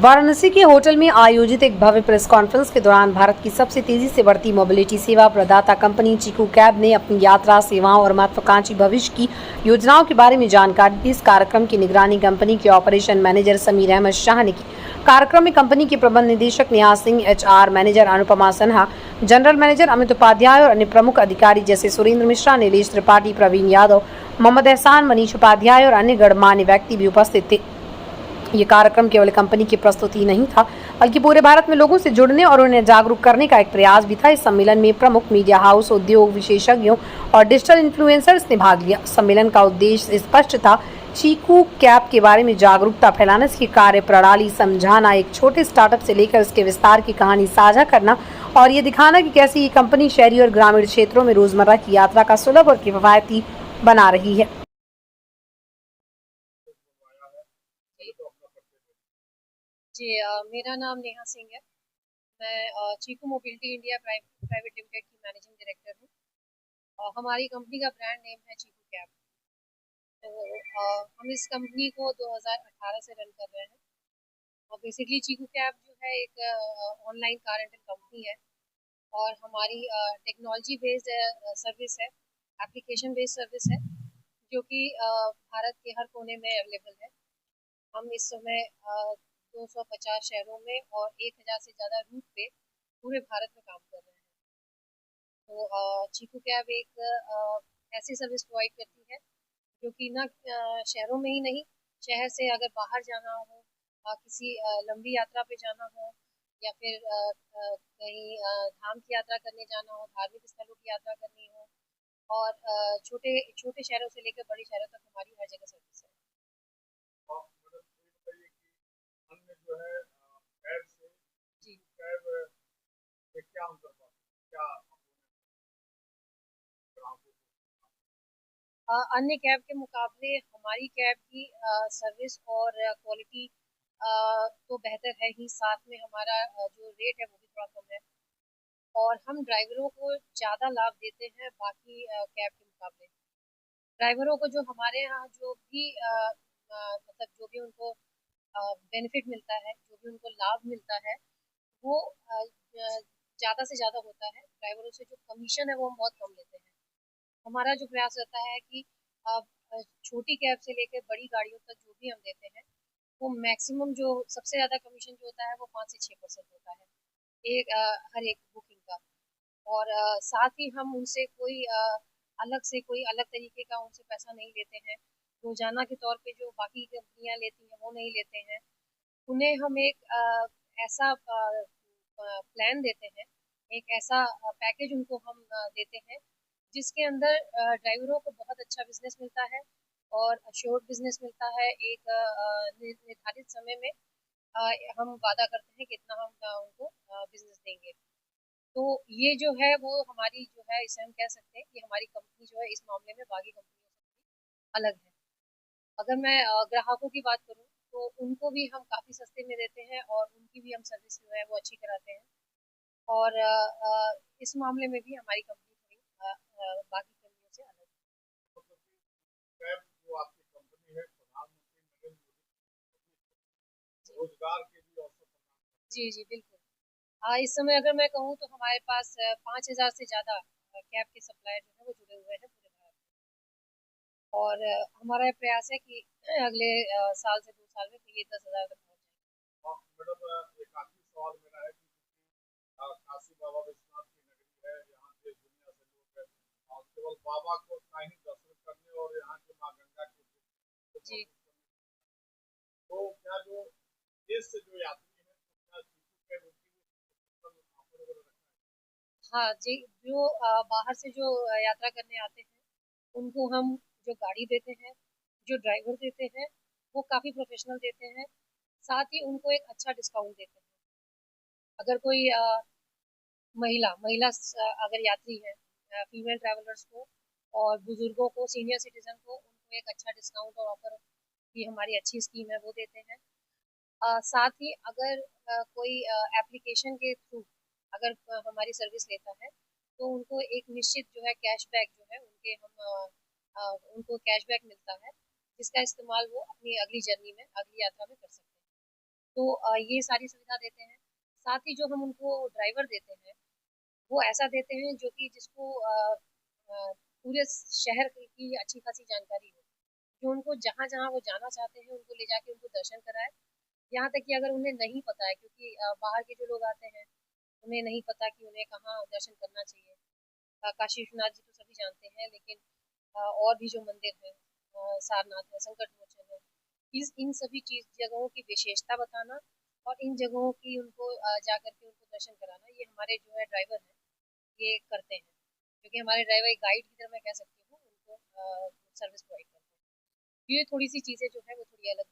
वाराणसी के होटल में आयोजित एक भव्य प्रेस कॉन्फ्रेंस के दौरान भारत की सबसे तेजी से बढ़ती मोबिलिटी सेवा प्रदाता कंपनी चीकू कैब ने अपनी यात्रा सेवाओं और महत्वाकांक्षी भविष्य की योजनाओं के बारे में जानकारी दी। इस कार्यक्रम की निगरानी कंपनी के ऑपरेशन मैनेजर समीर अहमद शाह ने की। कार्यक्रम में कंपनी के प्रबंध निदेशक Neha Singh, HR manager Anupama Sinha, general manager Amit Upadhyay और अन्य प्रमुख अधिकारी जैसे सुरेंद्र मिश्रा, नीलेश त्रिपाठी, प्रवीण यादव, मोहम्मद एहसान, मनीष उपाध्याय और अन्य गणमान्य व्यक्ति भी उपस्थित थे। ये कार्यक्रम केवल कंपनी की प्रस्तुति नहीं था, बल्कि पूरे भारत में लोगों से जुड़ने और उन्हें जागरूक करने का एक प्रयास भी था। इस सम्मेलन में प्रमुख मीडिया हाउस, उद्योग विशेषज्ञों और डिजिटल इन्फ्लुएंसर्स ने भाग लिया। सम्मेलन का उद्देश्य स्पष्ट था, चीकू कैब के बारे में जागरूकता फैलाना, इसकी कार्य प्रणाली समझाना, एक छोटे स्टार्टअप से लेकर इसके विस्तार की कहानी साझा करना और ये दिखाना कि कैसे ये कंपनी शहरी और ग्रामीण क्षेत्रों में रोजमर्रा की यात्रा का सुलभ और किफायती बना रही है। जी, मेरा नाम नेहा सिंह है। मैं चीकू मोबिलिटी इंडिया प्राइवेट लिमिटेड की मैनेजिंग डायरेक्टर हूँ। हमारी कंपनी का ब्रांड नेम है चीकू कैब। तो हम इस कंपनी को 2018 से रन कर रहे हैं। और बेसिकली चीकू कैब जो है एक ऑनलाइन कार रेंटल कंपनी है और हमारी टेक्नोलॉजी बेस्ड सर्विस है, एप्लीकेशन बेस्ड सर्विस है, जो कि भारत के हर कोने में अवेलेबल है। हम इस समय 250 शहरों में और 1000 से ज़्यादा रूट पे पूरे भारत में काम कर रहे हैं। तो चीकू कैब एक ऐसी सर्विस प्रोवाइड करती है जो कि ना शहरों में ही नहीं, शहर से अगर बाहर जाना हो, किसी लंबी यात्रा पे जाना हो या फिर कहीं धाम की यात्रा करने जाना हो, धार्मिक स्थलों की यात्रा करनी हो और छोटे छोटे शहरों से लेकर बड़े शहरों तक हमारी हर जगह सर्विस है। अन्य जो है कैब से जी, कैब में क्या अंतर पाते हैं? क्या ग्राहकों अन्य कैब के मुकाबले हमारी कैब की सर्विस और क्वालिटी तो बेहतर है ही, साथ में हमारा जो रेट है वो भी थोड़ा कम है और हम ड्राइवरों को ज़्यादा लाभ देते हैं बाकी कैब के मुकाबले। ड्राइवरों को जो हमारे यहाँ जो भी मतलब जो भी उनको बेनिफिट मिलता है, जो भी उनको लाभ मिलता है, वो ज़्यादा से ज़्यादा होता है। ड्राइवरों से जो कमीशन है वो हम बहुत कम लेते हैं। हमारा जो प्रयास रहता है कि छोटी कैब से लेकर बड़ी गाड़ियों तक जो भी हम देते हैं, वो मैक्सिमम जो सबसे ज़्यादा कमीशन जो होता है वो 5 से 6% होता है हर एक बुकिंग का। और साथ ही हम उनसे कोई कोई अलग तरीके का उनसे पैसा नहीं लेते हैं। रोजाना के तौर पे जो बाकी कंपनियां लेती हैं वो नहीं लेते हैं। उन्हें हम एक ऐसा प्लान देते हैं, एक ऐसा पैकेज उनको हम देते हैं जिसके अंदर ड्राइवरों को बहुत अच्छा बिजनेस मिलता है और अश्योर्ड बिजनेस मिलता है। एक निर्धारित समय में अ, हम वादा करते हैं कि इतना हम उनको बिजनेस देंगे। तो ये जो है वो हमारी जो है, इसे हम कह सकते हैं कि हमारी कंपनी जो है इस मामले में बाकी कंपनियों से अलग है। अगर मैं ग्राहकों की बात करूँ तो उनको भी हम काफ़ी सस्ते में देते हैं और उनकी भी हम सर्विस जो है वो अच्छी कराते हैं। और इस मामले में भी हमारी कंपनी थोड़ी बाकी कंपनियों से अलग है। मतलब कि कैब जो आपकी कंपनी है प्रधानमंत्री नरेंद्र जी, मोदी रोजगार के भी अवसर प्रदान जी, जी, बिल्कुल। इस समय अगर मैं कहूँ तो हमारे पास 5000 से ज़्यादा कैब के सप्लायर जो है वो जुड़े हुए हैं पूरे भारत में। और हमारा ये प्रयास है कि अगले साल से 2 साल में तो ये 10,000 तक पहुँच जाए। और मैडम एक आखिरी सवाल मेरा है कि काशी बाबा विश्वनाथ की नगरी है, यहाँ देश दुनिया से लोग और केवल बाबा को ना ही दर्शन करने और यहाँ के माँ गंगा के को जी, महसूस करने, तो क्या जो देश से जो यात्री हैं तो क्या चीजों के उनकी भी ऑफर वगैरह रखना है? हाँ जी, जो बाहर से जो यात्रा करने आते हैं, उनको हम जो गाड़ी देते हैं, जो ड्राइवर देते हैं, वो काफ़ी प्रोफेशनल देते हैं। साथ ही उनको एक अच्छा डिस्काउंट देते हैं। अगर कोई महिला महिला अगर यात्री है, फीमेल ट्रैवलर्स को और बुजुर्गों को, सीनियर सिटीजन को, उनको एक अच्छा डिस्काउंट और ऑफर की हमारी अच्छी स्कीम है वो देते हैं। साथ ही अगर कोई एप्लीकेशन के थ्रू अगर हमारी सर्विस लेता है तो उनको एक निश्चित जो है कैशबैक जो है उनको कैशबैक मिलता है, जिसका इस्तेमाल वो अपनी अगली जर्नी में, अगली यात्रा में कर सकते हैं। तो ये सारी सुविधा देते हैं। साथ ही जो हम उनको ड्राइवर देते हैं वो ऐसा देते हैं जो कि जिसको पूरे शहर की अच्छी खासी जानकारी हो, जो उनको जहाँ जहाँ वो जाना चाहते हैं उनको ले जाके उनको दर्शन कराए। यहाँ तक कि अगर उन्हें नहीं पता है, क्योंकि बाहर के जो लोग आते हैं उन्हें नहीं पता कि उन्हें कहाँ दर्शन करना चाहिए। काशी विश्वनाथ जी तो सभी जानते हैं, लेकिन और भी जो मंदिर हैं, सारनाथ है, संकट मोचन है, इस इन सभी चीज जगहों की विशेषता बताना और इन जगहों की उनको जा करके उनको दर्शन कराना, ये हमारे जो है ड्राइवर हैं ये करते हैं। क्योंकि हमारे ड्राइवर एक गाइड की तरह मैं कह सकती हूँ, उनको सर्विस प्रोवाइड करते हैं। ये थोड़ी सी चीज़ें जो है वो थोड़ी अलग